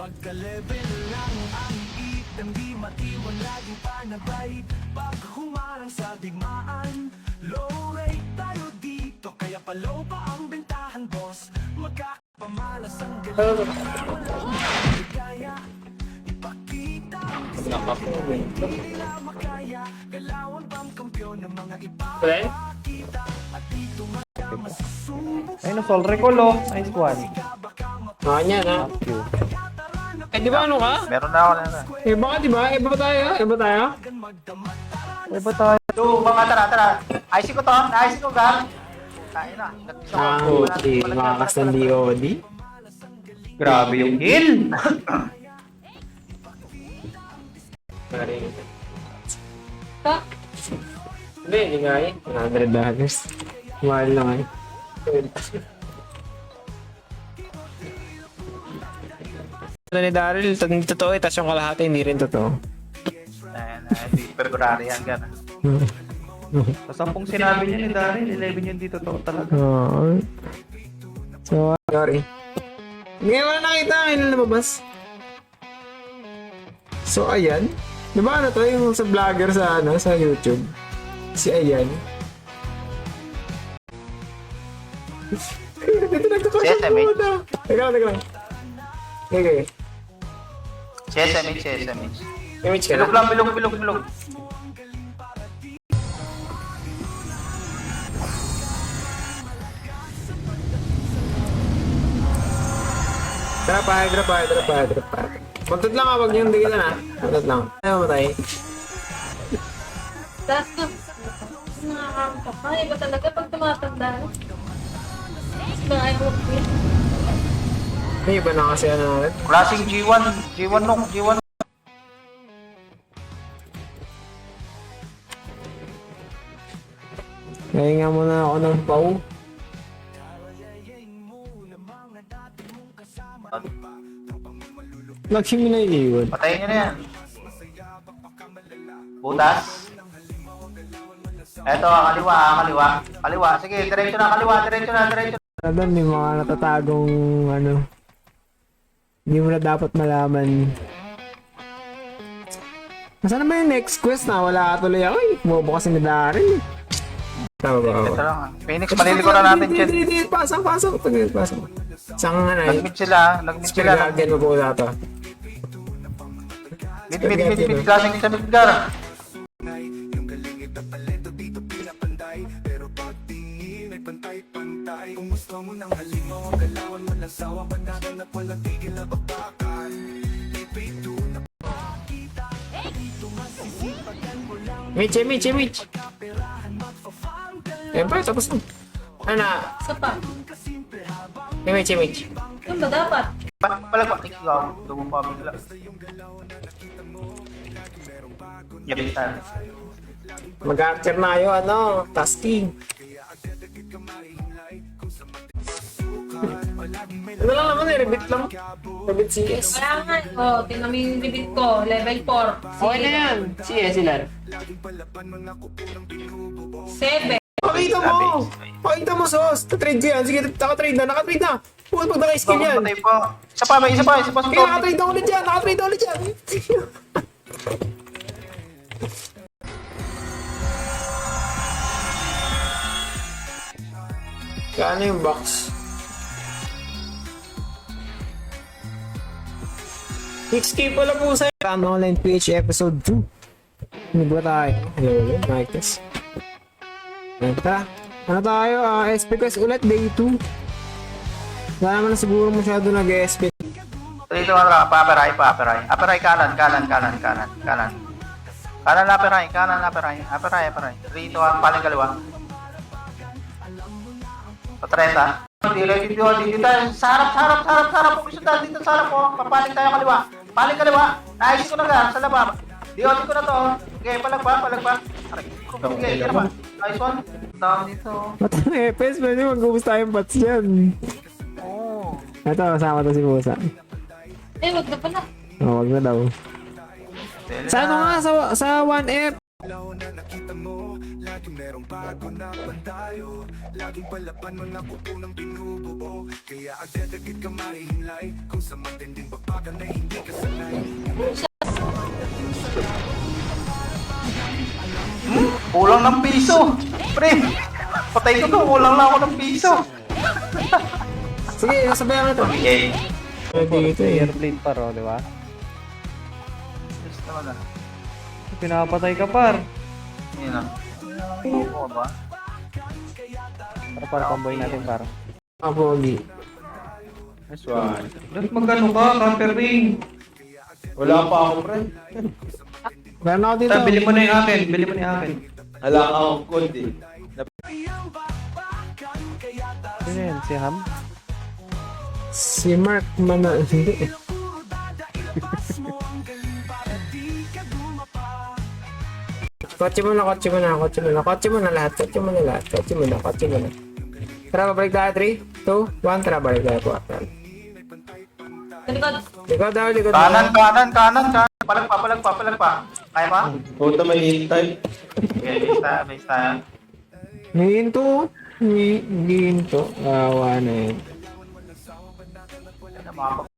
Magka-level lang ang item, di matiwan laging panabay. Pag humarang sa digmaan, low rate tayo dito, kaya pa-low pa ang bentahan, boss. Magkakapamalas ang galing. Kaya ipakita ang hindi nila makaya. Galawan bang kampiyon ng mga ipapakita. At dito nga masusubok. Ayun na, Sol Recall, oh. Nice one. Yan, ha? Eh, di ba ano ka? Meron na ako na. Eh, baka di ba? Iba ba tayo? Iba tayo? Ay ba tayo? So, mga tara. IC ko to. Na-IC ko, Gar. Kain na. Okay, makakas ng DOD. Grabe yung heal. Hindi nga eh. $100. Mahal lang eh. Ito ni Daryl, totoo eh, tas yung kalahati hindi rin totoo. Hindi February yan, Gar. Sa 10 sinabi niya ni Daryl, 11 yun dito to talaga. Oo. So, sorry. Hindi mo na nakita, ngayon na lumabas. So, ayan. Di ba ano to, yung sa vlogger sa ano, sa YouTube? Si Ayan. Dito nagkakasya Si SMH. muna. Teka lang. Okay. Si SMH. Image ka Bilog na? lang, bilog. Drop by. Magtot lang wag niyong digilan ha. Magtot lang. Ayaw matay. Tapos na, nakakakampak na. Iba talaga pag tumatanda. Mas ayaw ko. May iba na kasi ano natin. Klaseng G1 nung, G1. Ngayon nga muna ako ng pau. Lagi mo na iiwan. Patayin nyo na yan. Butas. Eto, kaliwa. Kaliwa. Sige, diretso na, kaliwa. Doon may mga natatagong ano. Hindi mo na dapat malaman. Nasaan naman yung next quest na? Wala ka tuloy ako eh. Bubo kasi ni Daryl. Tama ba ako? Ito lang. Phoenix, malilikuran natin, Chen. Hindi, pasok. Saan nga na eh? Nag-mid sila. Spiragyan mo po na ito. Mid. Klaseng sa mid, Gar. Yung galing ipapaleto dito pinapanday. Pero pagtingin ay pantay-pantay. Kung gusto mo ng halimaw, galawan mo lang sawa. Panaganap walang tigil na babakan. Ipito na pakita. Dito masisipagan mo lang. Mitch. Eh, pa, tapos na. Ano? Isa pa. Mitch. Yun ba dapat? Palagpak, ikaw. Dumumpa bigla. Yabitan. Mag-archer na kayo, ano, tasking. Ano lang naman eh, rebit lang. Rebit CS. Kaya nga. Oh, tingnan mo yung reveal ko. Level 4. Okay na yan. CS sila. 7. Pakita mo, Sos. Tatrade ko yan. Sige, nakatrade na. Huwag pag naka-skill yan. Patay po. Isa pa. Kaya nakatrade na ulit yan. Kano yung box? 6K pala po sa'yo. Ano online PH episode 2. Ano ba tayo? Hello, mic test. Ano tayo? SP quest ulit, day 2. Wala naman siguro masyado nag-SP. Dito ka, pa-aperay. Aperay, kanan. Kanan, aperay. Dito ang paling kaliwa. Patreta. Dito. Sa harap. Kung gusto tayo dito sa harap po. Papaling tayo kaliwa. Paling kaliwa. Naayos ko na ka, sa labab. Diotin ko na to. Okay, palagpa. Okay, kira ba? Nice one. Tawag dito. Matang EPS, pwede mag-ubus tayong bots yan. Oo. Ito, kasama to si Pusa. Eh, wag na pala. Wag na daw. Sa ano nga, sa 1F. na nakita mo, laging merong bago na pantayo. Laging palaban mga kutunang binubuo, kaya agad-agad ka mahihimlay kung sa matinding babagan na hindi ka sanay. Kulang ng piso. Pre, patay ko to. Kulang lang ako ng piso. Sige, sasabayan ko to. Okay. Dito eh. Airplane par, oh, di ba? Yes naman ah. Pinapatay ka par. Yun ah. Oo ba? Para comboy natin par. Pogi. Nice one. Dapat magkano ka, counter ring. Wala pa ako, pre. Meron ako dito. Ta, bili mo na yung akin, bili mo na yung akin. Wala akong code eh. Sino yan, si Ham? Si Mark Mana. Hindi. Kotse mo na, kotse mo na, kotse mo na, kotse mo na lahat, kotse mo na lahat, kotse mo na, kotse mo na. Tara, babalik tayo. 3, 2, 1, tara, balik tayo po. Talikod. Likod daw, likod Kanan, daw. kanan. Palag pa. Kaya pa? Puta, may hintay. Okay, base tayo. Hinto. Hinto. Awa na yun. Ano, mga pag-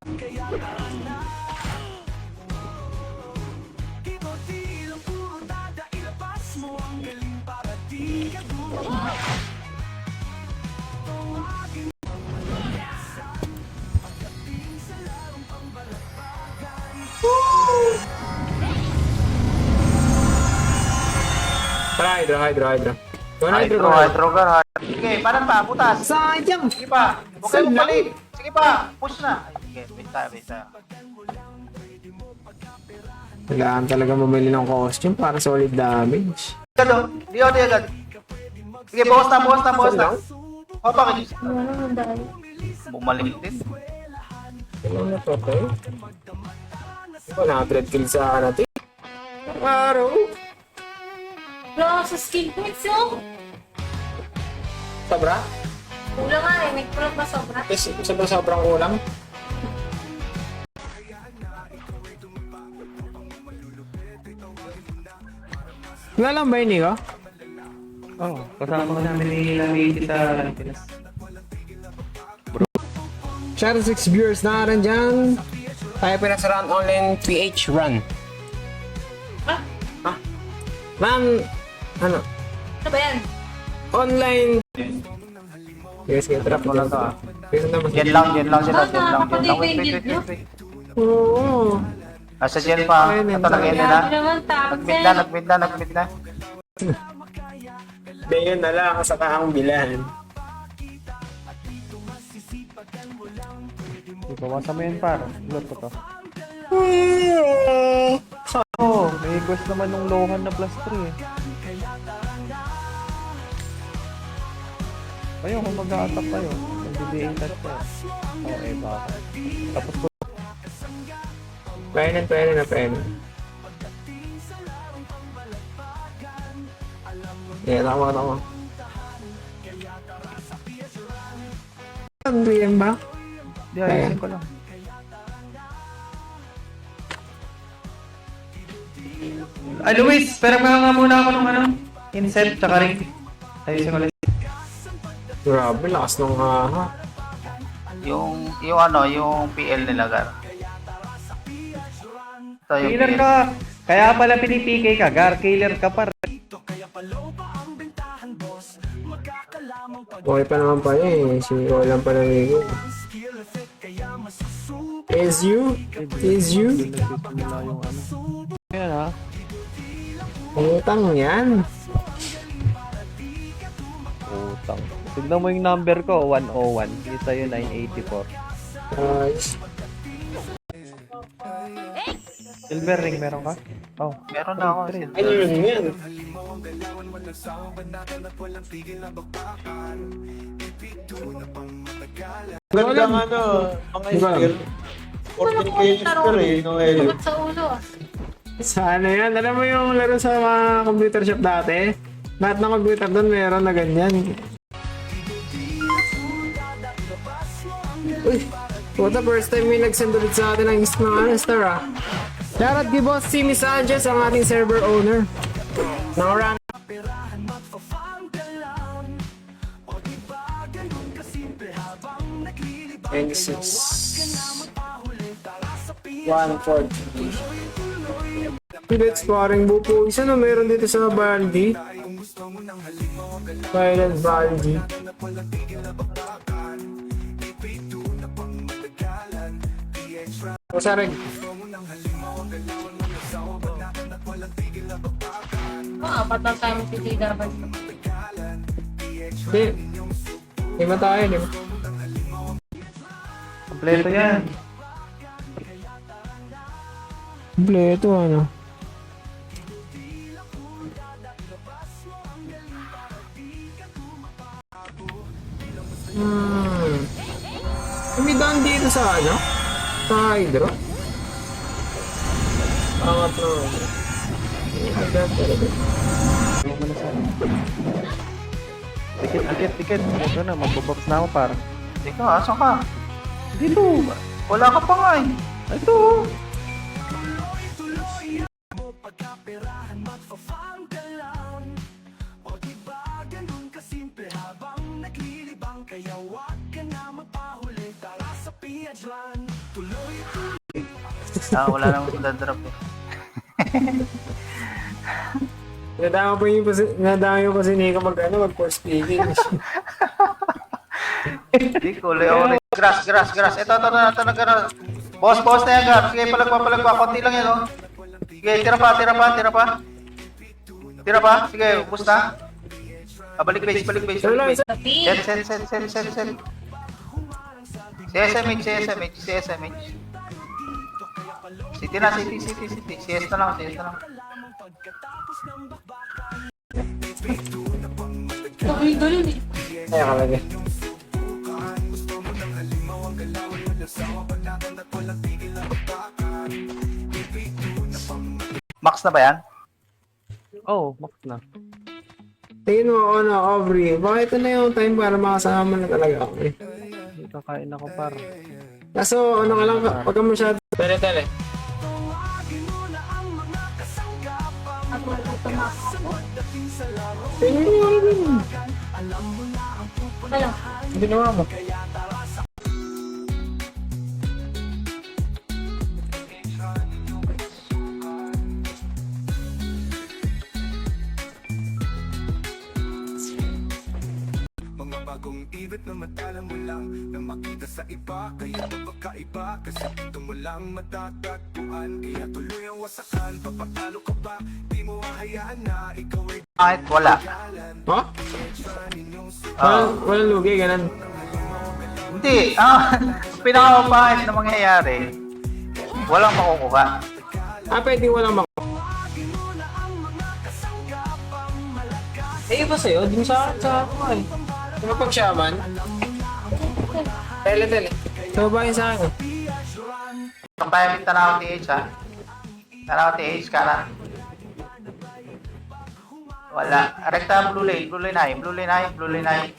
Tara, hydro. Doon hydro. Hydro ka. Sige, panan pa, butas. Sayang! Sige pa. Huwag kayo balik. Sige pa. Push na. Ay, sige, base tayo. Kailangan talaga mamili ng costume para solid damage. Agad, di agad. Sige, bawas na. O, bakit? Ano naman dahil? Bumalik din. Kailangan na to, okay? 100 kills sa natin. Araw! Wala ka sa skill points yun. Sobra? Kulang nga eh. May kulang pa sobra. Sobrang kulang. Wala lang ba yun, Nico? Oh, kasama ko namin ni Lamiti sa Pinas. Shadow 6 viewers na rin dyan. Tayo pinasaraan online PH run. Ah, Man, ano? ano ba yan? Online. Yes, kaya trap Wala to, ah. Kaya naman. Yan lang sila. Ah, nakakapatay ba yung guild nyo? Oo. Nasa gen pa. Ayun, Ito nag-end na. Grabe naman, tapos Nag-mid na. Ngayon na lang sa kaang bilan. Ipawasan mo yun par. Load ko to. Oh, may quest naman nung Lohan na plus 3 eh. Ayun, kung mag-a-attack kayo, mag-DA touch kayo. Oo, eh, baka. Tapos ko, Pwede na. Yeah, tama. Ang DM ba? di ayusin ko lang. Ay, Luis! Pero nga muna ako ng ano, inset, tsaka ring. Ayusin ko lang. Grabe, lakas nung haha. Yung PL nila, Gar. Ito yung Killer PL. ka! Kaya pala pinipikay ka, Gar. Killer ka par. Okay pa naman pala eh. Sino lang pala Nico. Is you? Ayan ha. Utang yan. Utang. Tignan mo yung number ko, 101. Kita yun, 984. Silver ring, meron ka? Oh. Meron na ako. Ano yun yan? Gandang ano, mga skill. 14k skill eh, no Elio. Sagot sa ulo ah. Sana yan. Alam mo yung laro sa mga computer shop dati? Lahat ng computer doon meron na ganyan. Uy! Puta, first time may nag-send ulit sa atin ng star ah. Shoutout kay Boss Simi Sanchez, ang ating server owner. Nang-run. Perahan magpa-farm ka lang. O diba ganun kasimple habang naglilibang kayo. 26. Magpahuli, tara sa 140. Let's sparring bupo. Isa na meron dito sa Baldi. Violet Baldi. O sarang. Apat na tayo magtitigaban. Hindi. Lima tayo, lima. Kompleto yan. Kompleto ano. Umidan dito sa ano? Sa hydro? Angat na. Tikit. Ito na, magbababs na ako para. Ikaw, asan ka? Dito. Wala ka pa nga eh. Ito. pagkaperahan magpa-farm ka lang. O diba ganun kasimple habang naglilibang kaya wag ka na magpahuli, tara sa PH Run. Tuloy. Wala nang dadrop eh. Nadama pa si Nico mag-force feeding. Hindi ko, Leon. Grass. Ito na gano'n. Boss na yan, Gar. Sige, palagpa. Konti lang yan, oh. Sige, tira pa. Sige, ubus na. Balik base. Tapi, Send. CSMH. City na. CS na lang. tuloy eh. Kaya kalagay. Max na ba yan? Oh, max na. Tingin mo, Aubrey, bakit ito na yung time para makasama na talaga ako eh. Kakain ako para. Kaso, ka lang, wag ka masyado. Tele. Ako na tumakbo. Tingin mo rin. Ano? Ginawa mo. Mga bagong ibig na matala mo lang na makita sa iba, kaya magkaiba kasi dito mo lang matatagpuan, kaya tuloy ang wasakan. Papatalo ka ba? Di mo hahayaan na ikaw ay Kahit wala. Ha? Walang lugi, ganun. Hindi. Pinakamapahit na mangyayari, walang makukuha. Pwede walang iba sa'yo, di mo sa ako eh. Di mo pagsyaman? Tele. So, ba yun sa akin? Kampaya yung tanaw TH ha. Tanaw TH kanan. Wala. Rekta blue lane high.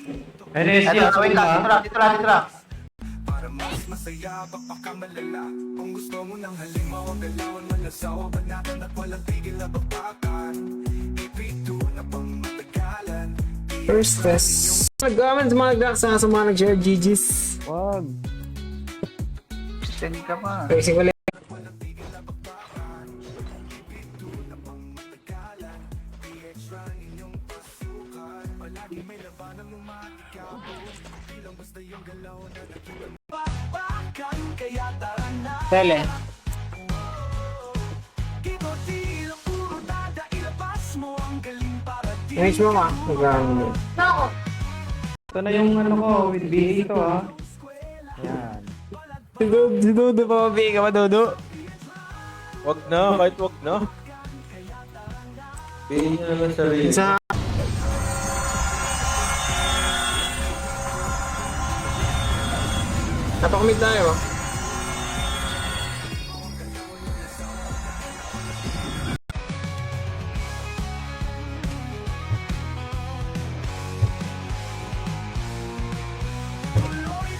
NSC Ito, ako wait lang. Dito lang. para mas masaya, baka malala. Kung gusto mo ng halimaw, ang galawan malasawa, banatan at walang tigil na babakan. Ipito na pang matagalan. First test. Nag-comment sa mga nag-sa mga nag-share GG's. Wag. Send ka pa. Racing ulit. Bakan kaya tara na. Tele. Giboti lang puro dada, ilabas mo ang galing para di. Next mo ka. Nag-ano. Nako. Ito na yung ko, with BA ito ah. Yan. Si Dodo pa mabihi ka ba, Dodo? Wag na, kahit wag na. Pili niya naman sarili. Sa... Napakamid tayo.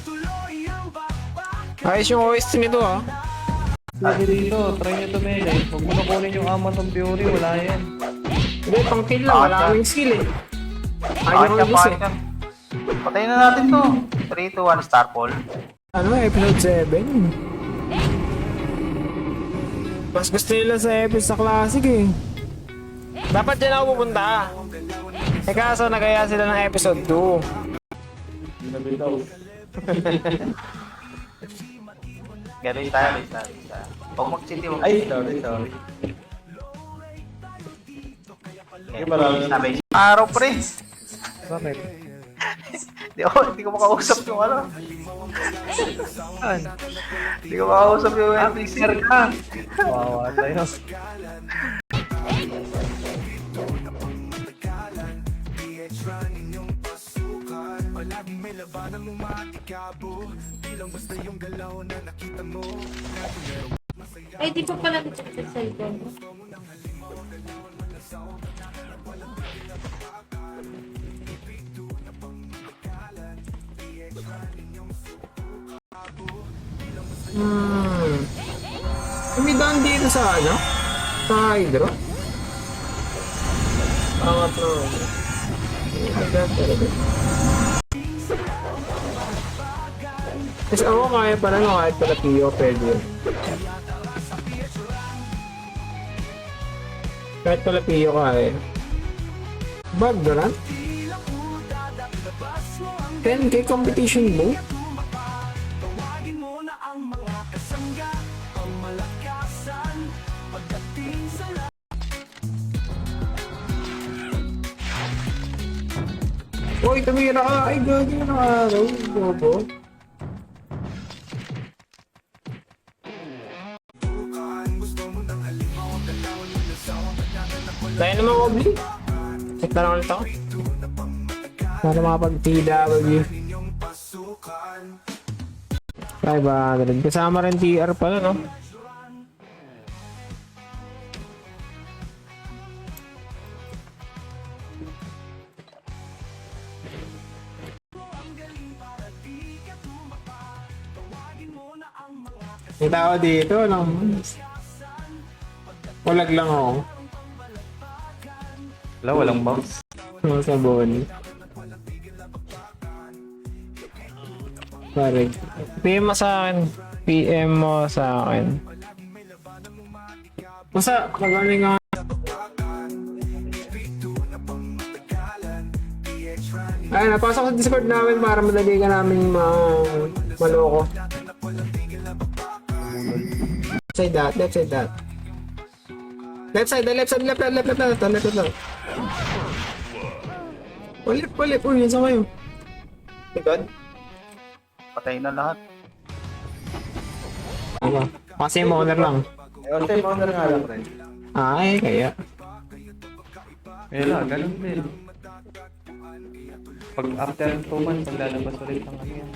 Tuloy ang babakan. Ayos yung OST nito ah. Sabi dito, try nyo tumili. Huwag mo na kunin yung Amazon Fury, wala yan. Hindi, pang kill lang. Wala kaming skill eh. Ayaw Pakit kong ka, gusto pakit eh. ka. Patayin na natin to. 3, 2, 1, Star Ball. Ano, episode 7. Mas gusto nila sa episode sa classic eh. Dapat dyan ako pupunta. Eh kaso nagaya sila ng episode 2. Nabitaw. Gano'n tayo, base tayo. Huwag mag-city, huwag Ay, sorry. Okay, marami. base. Araw pre. Bakit? Hindi ko makausap yung ano. Hindi ko makausap yung NPC. ka! Wawa tayo. Palaging may labanan mong matikabo. Bilang basta yung galaw na nakita mo. Ay, di pa pala nag-check sa cellphone. Umidaan dito sa ano? Sa hydro? Angat na. Kasi ako kaya pala no, kahit pala Pio, pwede yun. Kahit pala Pio kaya. Bag na lang? 10k competition mo? Tawagin mo na ang mga kasangga. Ang malakasan. Pagdating sa Uy, tumira ka! Ay, gagi na araw. Bobo. Tayo naman, Obli. Check na lang ulit ako. Para makapag-TW. 500. Kasama rin TR pala, no? May tao dito, no? Walag lang ako. Wala, walang bounce. Mga sabon. Pare. PM mo sa akin. PM mo sa akin. Basta, magaling nga. Ay, napasok sa Discord namin para madali ka namin maloko. Left side that, left side that. Left side, left. Walip. Uy, yan sa kayo. Likod? Patayin na lahat. Ano? Kasi moner lang. Kasi mountain nga lang rin. Ay, kaya. Wala, ganun din. Pag after 2 months, paglalabas ulit ang ano yan.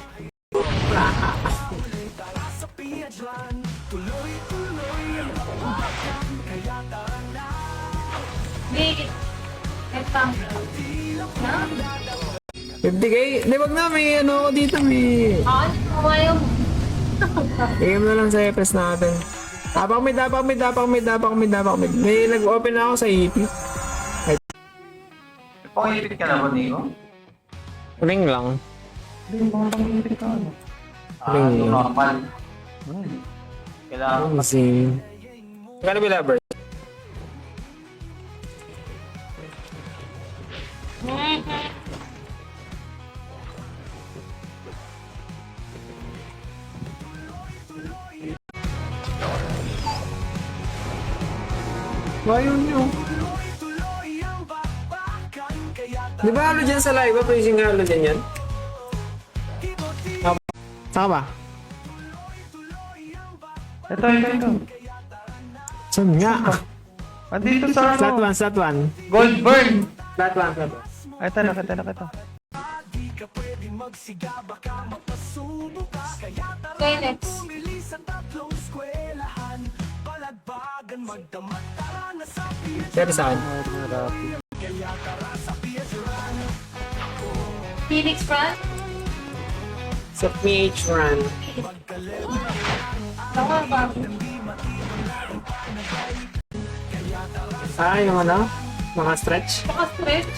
Hindi. Ito. Na? 50k? Di, wag na, may ano ako dito, may... Ano? Kumayo. Game na lang sa EPS natin. Dapak mid. May nag-open na ako sa EP. Pangipit ka na ba, Nico? Ring lang. Hindi, mga pang-ibig ka ano. Ring lang. Normal. Kailangan Kasi... Gano'n ba Bert? Ayaw nyo. Di ba halo dyan sa live ba? Praising halo dyan yan? Saka ba? Ito. Saan nga? Andito sa ano? Slot 1. Gold burn! Slot 1. Ay, ito, nakita. Okay, next. Pero saan? Phoenix Front? Sa PH run. Tama ba? Ah, yung ano? Naka-stretch. Naka-stretch.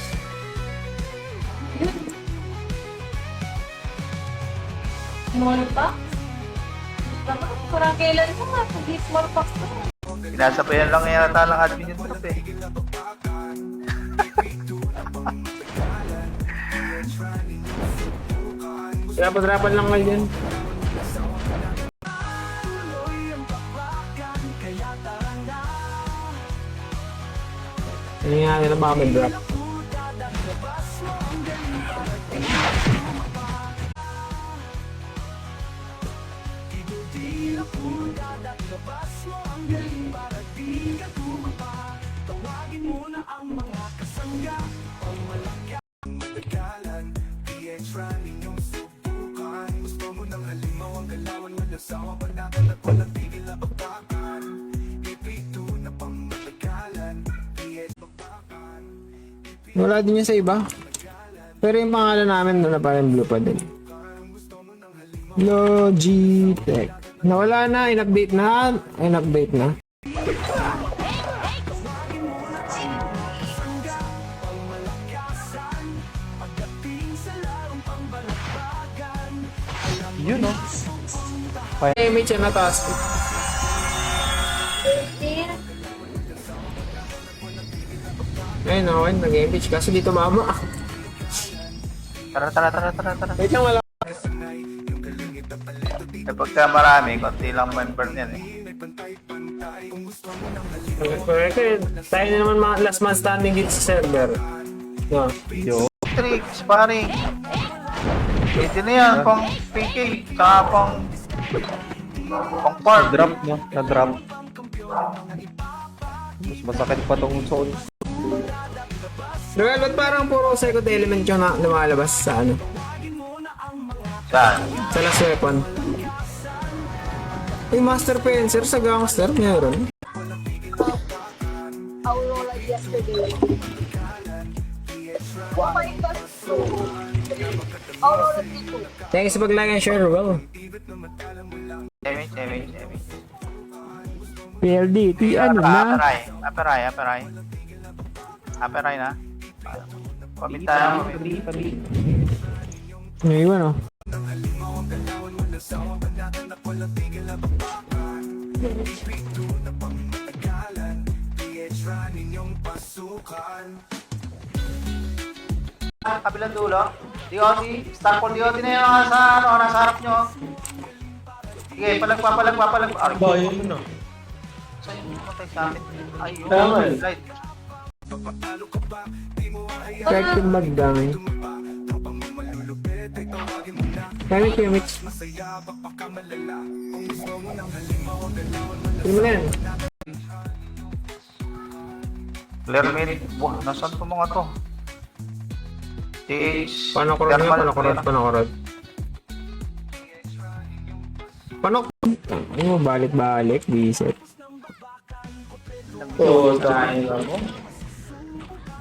Small pack? Parang kailan mo nga, hindi small pack na. Pinasabayan lang yata ng admin yung trip eh. Rapat-rapat lang kayo dyan. Hindi nga nila baka may drop. Wala din yun sa iba. Pero yung pangalan namin na parang blue pa din. Logitech. Nawala na, in-update na. In-update na. Yun, no? Image yan na task. Ayun, okay, nag-image. Kaso dito mama. Tara. Wait lang, wala. Eh pagka marami, konti lang member niyan eh. Tayo na naman mga last man standing dito sa server. No. Tricks, pare. Pwede na yan, pang PK, saka pang park. Na-drop, no? Na-drop. Mas masakit pa tong zone. Well, ba't parang puro second element yung na lumalabas sa ano? Saan? Sa last weapon. Yung Master Fencer sa Gangster, meron. Aurora yesterday. Oh my God, so... Aurora dito. Thanks sa pag-like and share, well. Damage. PLDT, ano na? Aperay na. Pamit tayo. Ngayon, oh. Kabilang dulo. DOT. Star Paul DOT na yun sa ano, nasa harap nyo. Sige, palagpa. Ay, Ba, yun no. saan yung pumatay sa amin? Ayun. Tama eh. Right. Effective magdamay. Kimich. Hindi mo na yan. Clear mid. Wah, nasaan po mga to? TH. Panakurot nga, panakurot. Ano, balik-balik, bisit. So, dahil ako.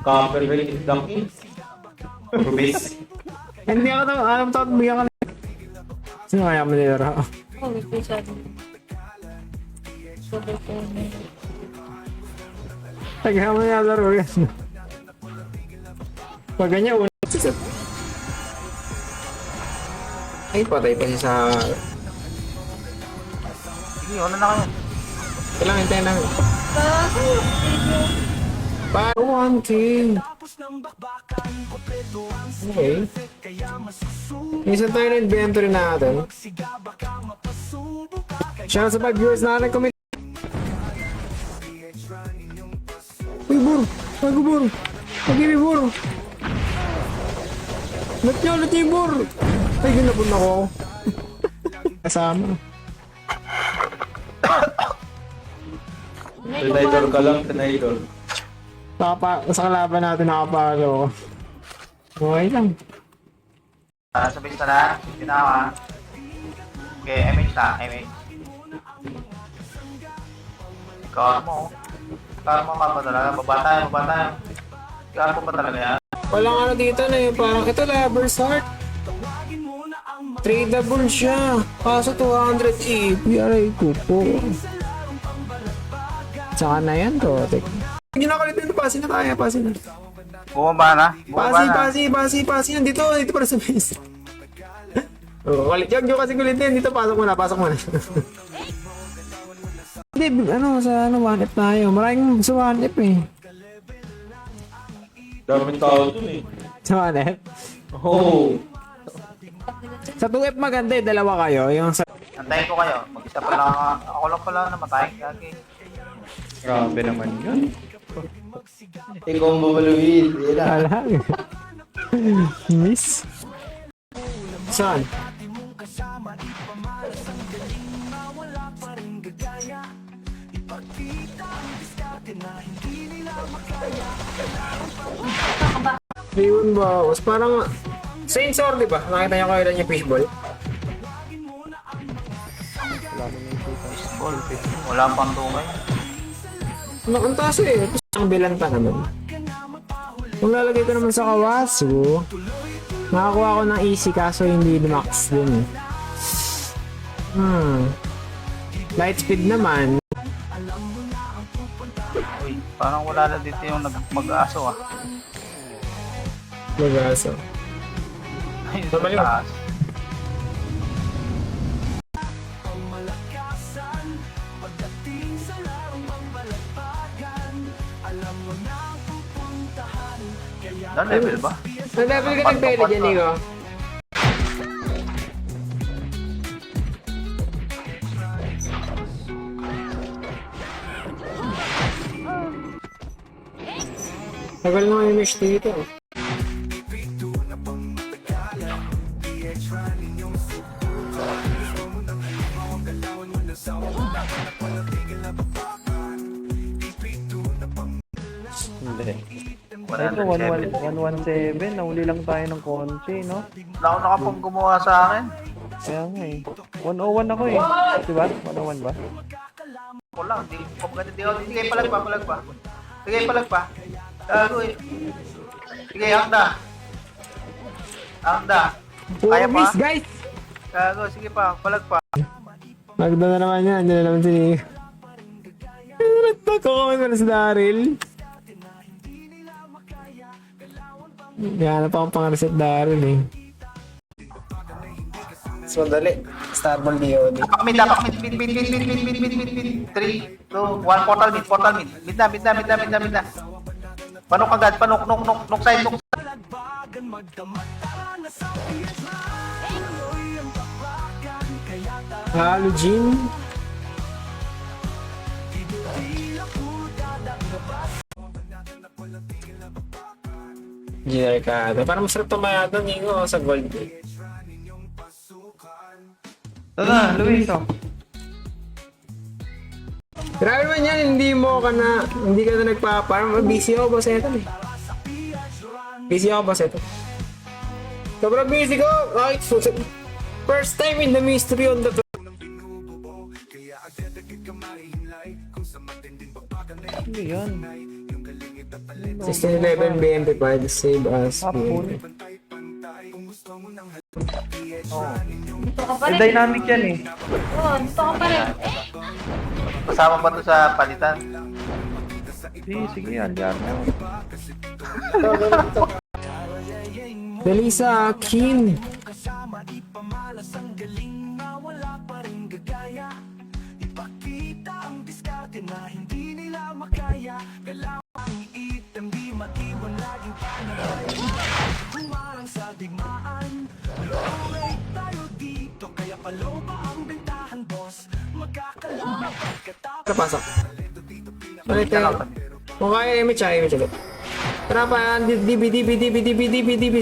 Copper rate donkey. Rubis. Hindi ako to, alam to, bigyan ka na. Sino kaya mo nilaro? Oh, may pisa din. Super phone. Kaya mo nilaro yan. Pag ganyan, una. Ay, patay pa siya sa... Sige, ano na kayo? Kailangan hintayin namin. Para one thing. Okay. Minsan tayo na inventory natin. Siya sa 5 viewers na nag-comment. Uy, buro! Bago buro! Pag-ibig buro! Let nyo yung buro! Ay, ginapon ako. Kasama. Tinidor ka lang, tinidor. Sa kalaban natin nakapalo. Okay lang. Sa base na lang. Ginawa. Okay, MH na. MH. Karmo ka pa talaga. Baba tayo. Karmo pa talaga yan. Walang ano dito na yung parang ito Lover's Heart. Tradable siya. Kaso 200 EP. Aray ko po. Saka na yan to. Hindi na kulit dito, pasin na tayo, pasin na. Bumaba na. Bumaba na. Pasi. Dito para sa base. Oh, kulit. Yung kasi kulitin. Dito, pasok muna. Hindi, sa 1F tayo. Maraming sa 1F eh. Daming tao dun eh. Sa 1F? Oh. Sa 2F maganda eh, dalawa kayo. Yung sa... Antayin ko kayo. Mag-isa pa lang. Ako lang pala namatay. Gagi. Grabe naman yun. Ikaw ang Luis. Yan na. Wala. Miss? Saan? Ayun ba? Parang Saints or di ba? Nakita niyo kayo lang yung fishball? Wala pang tungay. Ang taas eh. Ang bilanta naman. Kung lalagay ko naman sa Kawasu, nakakuha ko ng easy kaso hindi max din. Light speed naman. Uy, parang wala na dito yung mag-aso ah. Magaso. Ayun, Normally, sa taas. Na level ba? Sa level ka nag-belly dyan, Nico? Tagal na yung mesh dito. Hindi. Ito, 117. Nahuli lang tayo ng konti, no? Wala ako nakapang gumawa sa akin. Kaya nga eh. 101 ako eh. Diba? 101 ba? Ako lang, hindi ko maganda. Sige, palag pa. Sige, palag pa. Gago eh. Sige, Akda. Kaya pa? Miss, guys! Gago, sige pa, palag pa. Magda na naman yan. Diyan na naman si Nico. Nagtakukaman ko na si Daryl. Yan, pa akong pang-reset Daryl eh. So, dali. Starball DOD. Mid. 3, 2, 1, portal mid. Mid na. Panok agad, nok side. Halo, Jin. General ka. Parang masarap tumayado, Nico, sa gold. Ito na, Luis, oh. Grabe man yan, hindi ka na nagpa-farm. Busy ako, boss, eto eh. Sobrang busy ko! Ay, first time in the mystery on the... 1611 BMP5, save us. Hapon. Dito ka pa Eh, rin. dynamic yan eh. Oo, dito ka pa rin. Kasama ba to sa palitan? Sige, andyan na. Dali sa akin. Kapasok. Ulit tayo. Kung kaya image ulit. Tara pa, DB,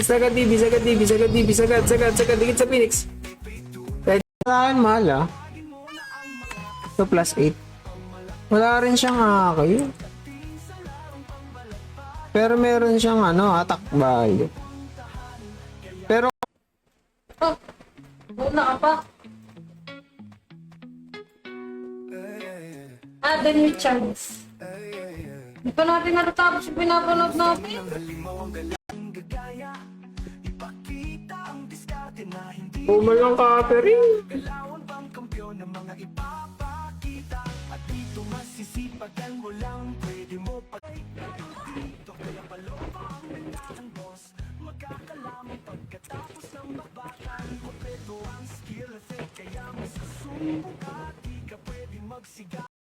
sagad, dikit sa Phoenix. Kahit sa akin, mahal ah. Ito plus 8. Wala rin siyang kayo. Pero meron siyang attack value. Pero Oh, una ka pa. Then with chance. Di pa natin natatapos yung pinapanood natin. Bumal ng catering. tambak-bakal Kompleto ang skill set Kaya masasubok ka Di ka pwedeng magsiga